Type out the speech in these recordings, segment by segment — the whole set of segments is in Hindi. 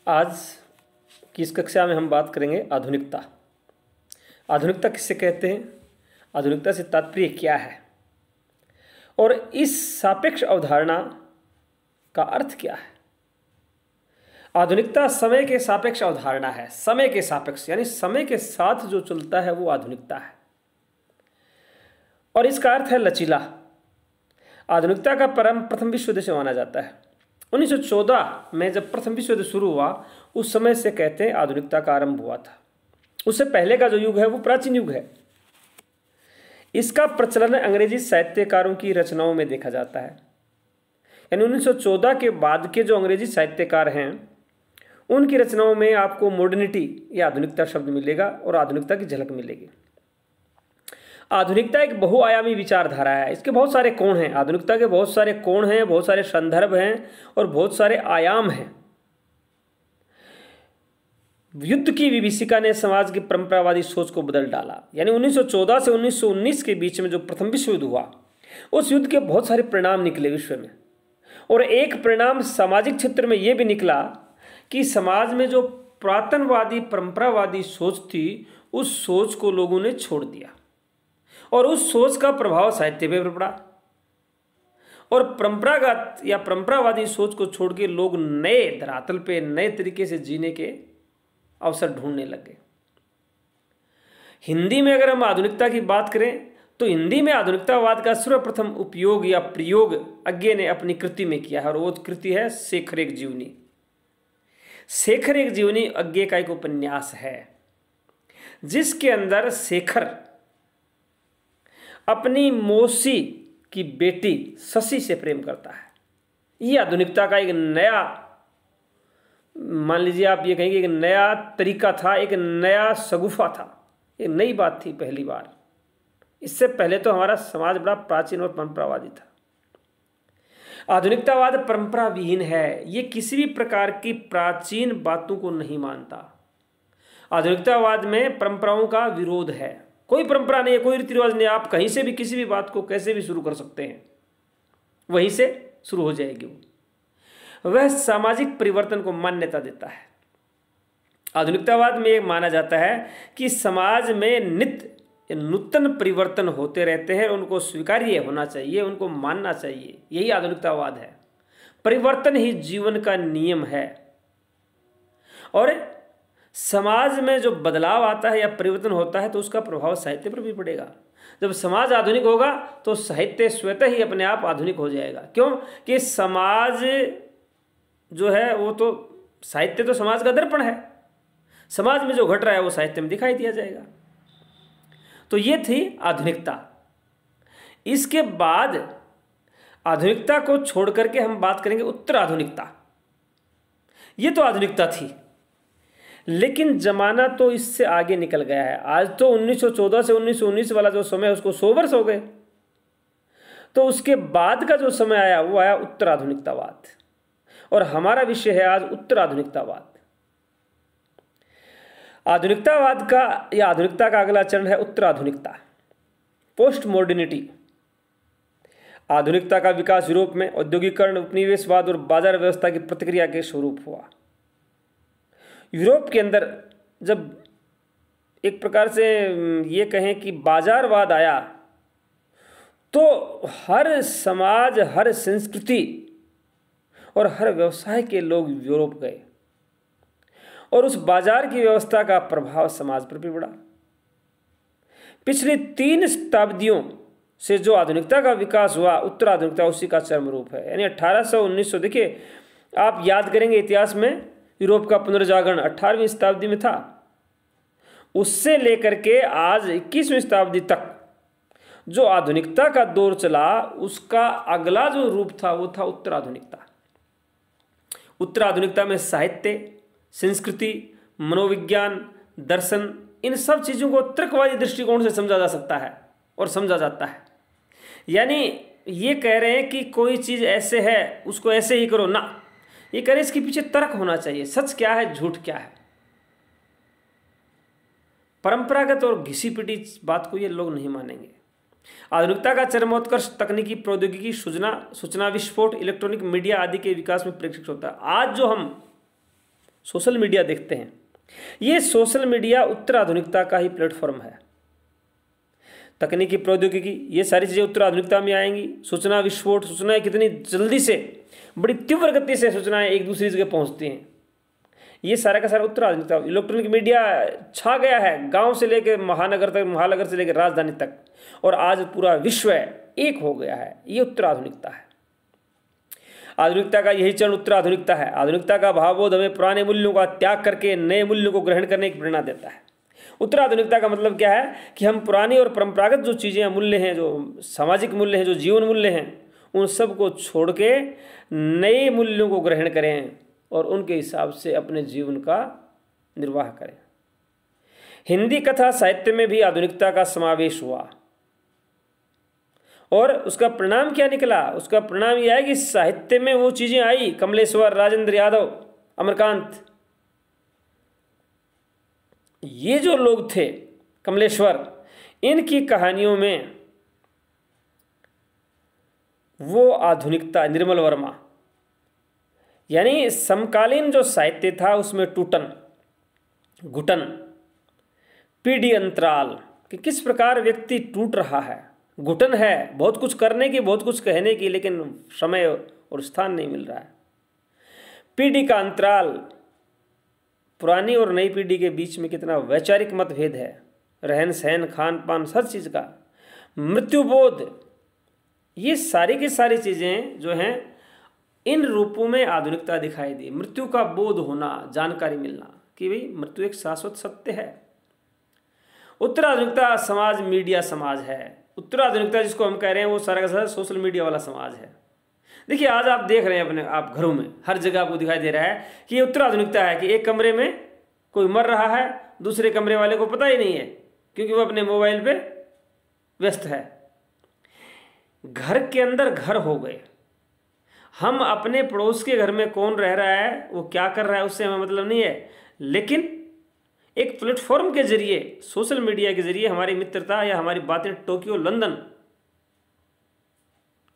आज की इस कक्षा में हम बात करेंगे आधुनिकता। आधुनिकता किसे कहते हैं, आधुनिकता से तात्पर्य क्या है और इस सापेक्ष अवधारणा का अर्थ क्या है। आधुनिकता समय के सापेक्ष अवधारणा है। समय के सापेक्ष यानी समय के साथ जो चलता है वो आधुनिकता है और इसका अर्थ है लचीला। आधुनिकता का प्रारंभ प्रथम विश्व युद्ध से माना जाता है। 1914 में जब प्रथम विश्व युद्ध शुरू हुआ उस समय से कहते हैं आधुनिकता का आरंभ हुआ था। उससे पहले का जो युग है वो प्राचीन युग है। इसका प्रचलन अंग्रेजी साहित्यकारों की रचनाओं में देखा जाता है। यानी 1914 के बाद के जो अंग्रेजी साहित्यकार हैं उनकी रचनाओं में आपको मॉडर्निटी या आधुनिकता शब्द मिलेगा और आधुनिकता की झलक मिलेगी। आधुनिकता एक बहुआयामी विचारधारा है। इसके बहुत सारे कोण हैं। आधुनिकता के बहुत सारे कोण हैं, बहुत सारे संदर्भ हैं और बहुत सारे आयाम हैं। युद्ध की विभीषिका ने समाज की परंपरावादी सोच को बदल डाला। यानी 1914 से 1919 के बीच में जो प्रथम विश्व युद्ध हुआ उस युद्ध के बहुत सारे परिणाम निकले विश्व में। और एक परिणाम सामाजिक क्षेत्र में यह भी निकला कि समाज में जो पुरातनवादी परंपरावादी सोच थी उस सोच को लोगों ने छोड़ दिया और उस सोच का प्रभाव साहित्य पे पड़ा और परंपरागत या परंपरावादी सोच को छोड़ के लोग नए धरातल पे नए तरीके से जीने के अवसर ढूंढने लगे। हिंदी में अगर हम आधुनिकता की बात करें तो हिंदी में आधुनिकतावाद का सर्वप्रथम उपयोग या प्रयोग अज्ञे ने अपनी कृति में किया है और वो कृति है शेखर एक जीवनी। शेखर एक जीवनी अज्ञे का एक उपन्यास है जिसके अंदर शेखर अपनी मौसी की बेटी शशि से प्रेम करता है। यह आधुनिकता का एक नया, मान लीजिए आप ये कहेंगे एक नया तरीका था, एक नया शगुफा था, एक नई बात थी पहली बार। इससे पहले तो हमारा समाज बड़ा प्राचीन और परंपरावादी था। आधुनिकतावाद परंपरा विहीन है। ये किसी भी प्रकार की प्राचीन बातों को नहीं मानता। आधुनिकतावाद में परंपराओं का विरोध है। कोई परंपरा नहीं है, कोई रीति रिवाज नहीं। आप कहीं से भी किसी भी बात को कैसे भी शुरू कर सकते हैं, वहीं से शुरू हो जाएगी वो। वह सामाजिक परिवर्तन को मान्यता देता है। आधुनिकतावाद में यह माना जाता है कि समाज में नित्य नूतन परिवर्तन होते रहते हैं, उनको स्वीकार्य होना चाहिए, उनको मानना चाहिए। यही आधुनिकतावाद है। परिवर्तन ही जीवन का नियम है और समाज में जो बदलाव आता है या परिवर्तन होता है तो उसका प्रभाव साहित्य पर भी पड़ेगा। जब समाज आधुनिक होगा तो साहित्य स्वतः ही अपने आप आधुनिक हो जाएगा। क्यों कि समाज जो है वो तो, साहित्य तो समाज का दर्पण है। समाज में जो घट रहा है वो साहित्य में दिखाई दिया जाएगा। तो ये थी आधुनिकता। इसके बाद आधुनिकता को छोड़ करके हम बात करेंगे उत्तर आधुनिकता। ये तो आधुनिकता थी लेकिन जमाना तो इससे आगे निकल गया है। आज तो 1914 से 1919 वाला जो समय है उसको 100 वर्ष हो गए। तो उसके बाद का जो समय आया वो आया उत्तर आधुनिकतावाद और हमारा विषय है आज उत्तर आधुनिकतावाद। आधुनिकतावाद का या आधुनिकता का अगला चरण है उत्तर आधुनिकता, पोस्ट मॉडर्निटी। आधुनिकता का विकास यूरोप में औद्योगिकरण, उपनिवेशवाद और बाजार व्यवस्था की प्रतिक्रिया के स्वरूप हुआ। यूरोप के अंदर जब एक प्रकार से ये कहें कि बाजारवाद आया तो हर समाज, हर संस्कृति और हर व्यवसाय के लोग यूरोप गए और उस बाजार की व्यवस्था का प्रभाव समाज पर भी पड़ा। पिछली 3 शताब्दियों से जो आधुनिकता का विकास हुआ उत्तर आधुनिकता उसी का चरम रूप है। यानी 1800-1900, देखिए आप याद करेंगे इतिहास में यूरोप का पुनर्जागरण 18वीं शताब्दी में था। उससे लेकर के आज 21वीं शताब्दी तक जो आधुनिकता का दौर चला उसका अगला जो रूप था वो था उत्तर आधुनिकता। उत्तर आधुनिकता में साहित्य, संस्कृति, मनोविज्ञान, दर्शन, इन सब चीज़ों को तर्कवादी दृष्टिकोण से समझा जा सकता है और समझा जाता है। यानी ये कह रहे हैं कि कोई चीज़ ऐसे है उसको ऐसे ही करो ना, ये कह रहे इसके पीछे तर्क होना चाहिए। सच क्या है, झूठ क्या है। परंपरागत और घिसी पिटी बात को ये लोग नहीं मानेंगे। आधुनिकता का चरमोत्कर्ष तकनीकी प्रौद्योगिकी, सूचना विस्फोट, इलेक्ट्रॉनिक मीडिया आदि के विकास में प्रेक्षित होता है। आज जो हम सोशल मीडिया देखते हैं। ये सोशल मीडिया उत्तर आधुनिकता का ही प्लेटफॉर्म है। तकनीकी प्रौद्योगिकी ये सारी चीज़ें उत्तर आधुनिकता में आएंगी। सूचना विस्फोट, सूचनाएं कितनी जल्दी से, बड़ी तीव्र गति से सूचनाएं एक दूसरी जगह पहुंचती हैं, ये सारा का सारा उत्तर आधुनिकता। इलेक्ट्रॉनिक मीडिया छा गया है गांव से लेकर महानगर तक, महानगर से लेकर राजधानी तक, और आज पूरा विश्व एक हो गया है। ये उत्तर आधुनिकता है। आधुनिकता का यही चरण उत्तर आधुनिकता है। आधुनिकता का भावबोध हमें पुराने मूल्यों का त्याग करके नए मूल्यों को ग्रहण करने की प्रेरणा देता है। उत्तर आधुनिकता का मतलब क्या है कि हम पुरानी और परंपरागत जो चीज़ें, मूल्य हैं, जो सामाजिक मूल्य हैं, जो जीवन मूल्य हैं, उन सब को छोड़ के नए मूल्यों को ग्रहण करें और उनके हिसाब से अपने जीवन का निर्वाह करें। हिंदी कथा साहित्य में भी आधुनिकता का समावेश हुआ और उसका परिणाम क्या निकला? उसका परिणाम यह है कि साहित्य में वो चीज़ें आई, कमलेश्वर, राजेंद्र यादव, अमरकांत, ये जो लोग थे कमलेश्वर, इनकी कहानियों में वो आधुनिकता, निर्मल वर्मा, यानी समकालीन जो साहित्य था उसमें टूटन, घुटन, पीढ़ी अंतराल कि किस प्रकार व्यक्ति टूट रहा है, घुटन है, बहुत कुछ करने की, बहुत कुछ कहने की, लेकिन समय और स्थान नहीं मिल रहा है। पीढ़ी का अंतराल, पुरानी और नई पीढ़ी के बीच में कितना वैचारिक मतभेद है, रहन सहन, खान पान, हर चीज़ का, मृत्युबोध, ये सारी की सारी चीज़ें जो हैं इन रूपों में आधुनिकता दिखाई दी। मृत्यु का बोध होना, जानकारी मिलना कि भाई मृत्यु एक शाश्वत सत्य है। उत्तर आधुनिकता समाज मीडिया समाज है। उत्तर आधुनिकता जिसको हम कह रहे हैं वो सारा का सारा सोशल मीडिया वाला समाज है। देखिए आज आप देख रहे हैं अपने आप घरों में, हर जगह आपको दिखाई दे रहा है कि ये उत्तर आधुनिकता है कि एक कमरे में कोई मर रहा है, दूसरे कमरे वाले को पता ही नहीं है क्योंकि वो अपने मोबाइल पे व्यस्त है। घर के अंदर घर हो गए। हम अपने पड़ोस के घर में कौन रह रहा है, वो क्या कर रहा है, उससे हमें मतलब नहीं है, लेकिन एक प्लेटफॉर्म के जरिए, सोशल मीडिया के जरिए हमारी मित्रता या हमारी बातें टोक्यो, लंदन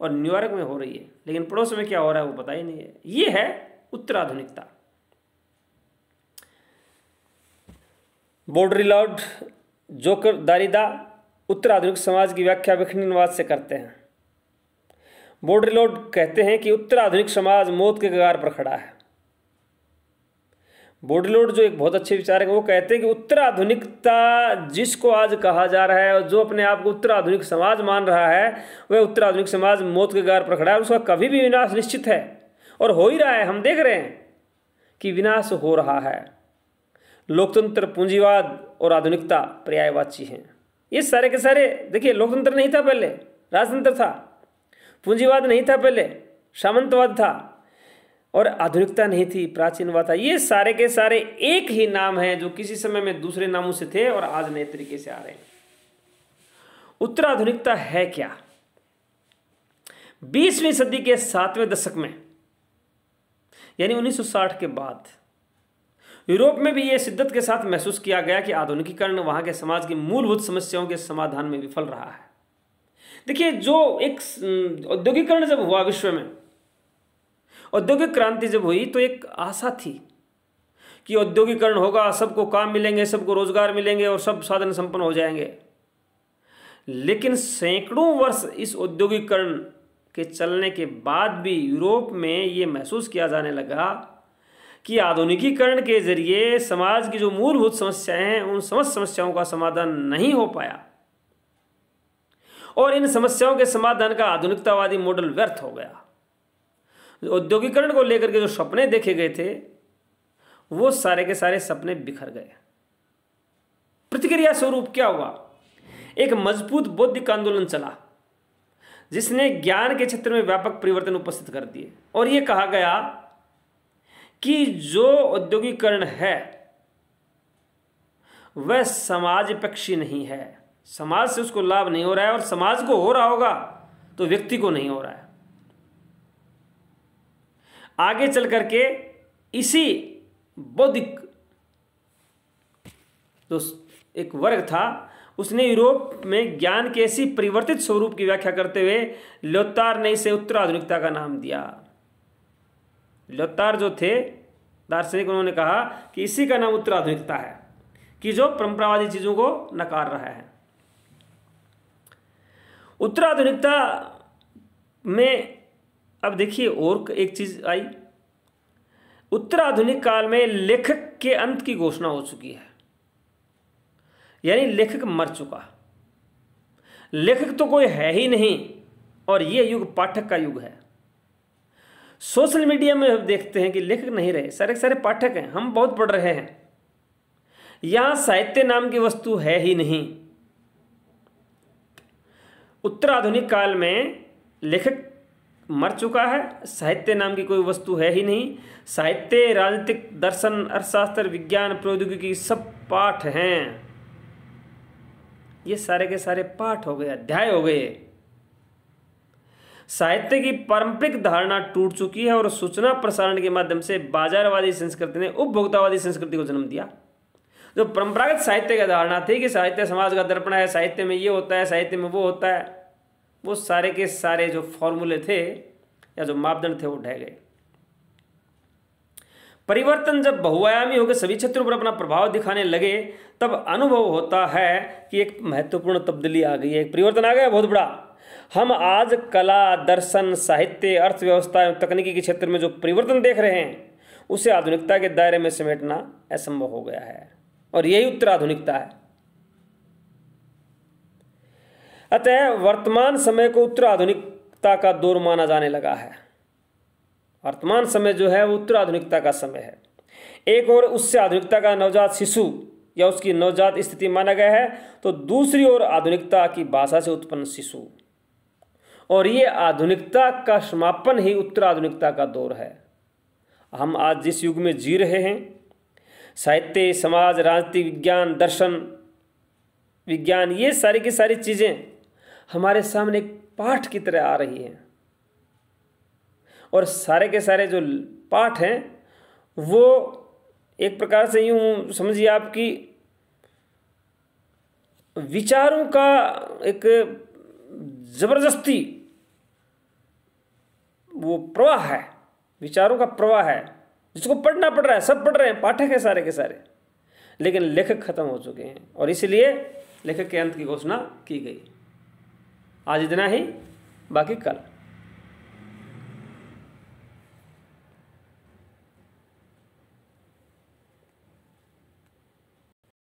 और न्यूयॉर्क में हो रही है, लेकिन पड़ोस में क्या हो रहा है वो पता ही नहीं है। ये है उत्तर आधुनिकता। बॉडरिलॉर्ड, जोकर दारिदा उत्तर आधुनिक समाज की व्याख्या विखंडनवाद से करते हैं। बॉडरिलॉर्ड कहते हैं कि उत्तर आधुनिक समाज मौत के कगार पर खड़ा है। बॉडरिलॉर्ड जो एक बहुत अच्छे विचारक हैं, वो कहते हैं कि उत्तर आधुनिकता जिसको आज कहा जा रहा है और जो अपने आप को उत्तर आधुनिक समाज मान रहा है, वह उत्तर आधुनिक समाज मौत के कगार पर खड़ा है। उसका कभी भी विनाश निश्चित है और हो ही रहा है। हम देख रहे हैं कि विनाश हो रहा है। लोकतंत्र, पूंजीवाद और आधुनिकता पर्यायवाची हैं। ये सारे के सारे, देखिए लोकतंत्र नहीं था पहले, राजतंत्र था, पूंजीवाद नहीं था पहले, सामंतवाद था, और आधुनिकता नहीं थी, प्राचीनवाद था। ये सारे के सारे एक ही नाम हैं जो किसी समय में दूसरे नामों से थे और आज नए तरीके से आ रहे हैं। उत्तर आधुनिकता है क्या? 20वीं सदी के 7वें दशक में, यानी 1960 के बाद यूरोप में भी यह शिद्दत के साथ महसूस किया गया कि आधुनिकीकरण वहां के समाज की मूलभूत समस्याओं के समाधान में विफल रहा है। देखिए, जो एक औद्योगिकरण जब हुआ विश्व में, औद्योगिक क्रांति जब हुई तो एक आशा थी कि औद्योगिकरण होगा, सबको काम मिलेंगे, सबको रोजगार मिलेंगे और सब साधन संपन्न हो जाएंगे। लेकिन सैकड़ों वर्ष इस औद्योगिकरण के चलने के बाद भी यूरोप में ये महसूस किया जाने लगा कि आधुनिकीकरण के जरिए समाज की जो मूलभूत समस्याएं हैं, उन समस्त समस्याओं का समाधान नहीं हो पाया और इन समस्याओं के समाधान का आधुनिकतावादी मॉडल व्यर्थ हो गया। औद्योगिकरण को लेकर के जो सपने देखे गए थे, वो सारे के सारे सपने बिखर गए। प्रतिक्रिया स्वरूप क्या हुआ? एक मजबूत बौद्धिक आंदोलन चला जिसने ज्ञान के क्षेत्र में व्यापक परिवर्तन उपस्थित कर दिए और ये कहा गया कि जो औद्योगिकरण है वह समाजपक्षी नहीं है, समाज से उसको लाभ नहीं हो रहा है, और समाज को हो रहा होगा तो व्यक्ति को नहीं हो रहा है। आगे चल करके इसी बौद्धिक जो एक वर्ग था, उसने यूरोप में ज्ञान के ऐसी परिवर्तित स्वरूप की व्याख्या करते हुए ल्योतार ने इसे उत्तर आधुनिकता का नाम दिया। ल्योतार जो थे दार्शनिक उन्होंने कहा कि इसी का नाम उत्तराधुनिकता है, कि जो परंपरावादी चीज़ों को नकार रहा है। उत्तराधुनिकता में अब देखिए और एक चीज़ आई, उत्तराधुनिक काल में लेखक के अंत की घोषणा हो चुकी है, यानी लेखक मर चुका, लेखक तो कोई है ही नहीं, और यह युग पाठक का युग है। सोशल मीडिया में हम देखते हैं कि लेखक नहीं रहे, सारे सारे पाठक हैं, हम बहुत पढ़ रहे हैं, यहां साहित्य नाम की वस्तु है ही नहीं। उत्तराधुनिक काल में लेखक मर चुका है, साहित्य नाम की कोई वस्तु है ही नहीं। साहित्य, राजनीतिक, दर्शन, अर्थशास्त्र, विज्ञान, प्रौद्योगिकी सब पाठ हैं, ये सारे के सारे पाठ हो गए, अध्याय हो गए। साहित्य की पारंपरिक धारणा टूट चुकी है और सूचना प्रसारण के माध्यम से बाजारवादी संस्कृति ने उपभोक्तावादी संस्कृति को जन्म दिया। जो परंपरागत साहित्य की धारणा थी कि साहित्य समाज का दर्पण है, साहित्य में ये होता है, साहित्य में वो होता है, वो सारे के सारे जो फॉर्मूले थे या जो मापदंड थे वो ढह गए। परिवर्तन जब बहुआयामी होकर सभी क्षेत्रों पर अपना प्रभाव दिखाने लगे, तब अनुभव होता है कि एक महत्वपूर्ण तब्दीली आ गई है, एक परिवर्तन आ गया बहुत बड़ा। हम आज कला, दर्शन, साहित्य, अर्थव्यवस्था एवं तकनीकी के क्षेत्र में जो परिवर्तन देख रहे हैं, उसे आधुनिकता के दायरे में समेटना असंभव हो गया है, और यही उत्तराधुनिकता है। अतः वर्तमान समय को उत्तराधुनिकता का दौर माना जाने लगा है। वर्तमान समय जो है वो उत्तराधुनिकता का समय है। एक और उससे आधुनिकता का नवजात शिशु या उसकी नवजात स्थिति माना गया है, तो दूसरी ओर आधुनिकता की भाषा से उत्पन्न शिशु, और ये आधुनिकता का समापन ही उत्तराधुनिकता का दौर है। हम आज जिस युग में जी रहे हैं, साहित्य, समाज, राजनीति, विज्ञान, दर्शन, विज्ञान, ये सारी की सारी चीज़ें हमारे सामने एक पाठ की तरह आ रही हैं, और सारे के सारे जो पाठ हैं वो एक प्रकार से यूँ समझिए आपकी विचारों का एक जबरदस्ती वो प्रवाह है, विचारों का प्रवाह है, जिसको पढ़ना पड़ रहा है, सब पढ़ रहे हैं, पाठक है सारे के सारे, लेकिन लेखक खत्म हो चुके हैं, और इसलिए लेखक के अंत की घोषणा की गई। आज इतना ही, बाकी कल।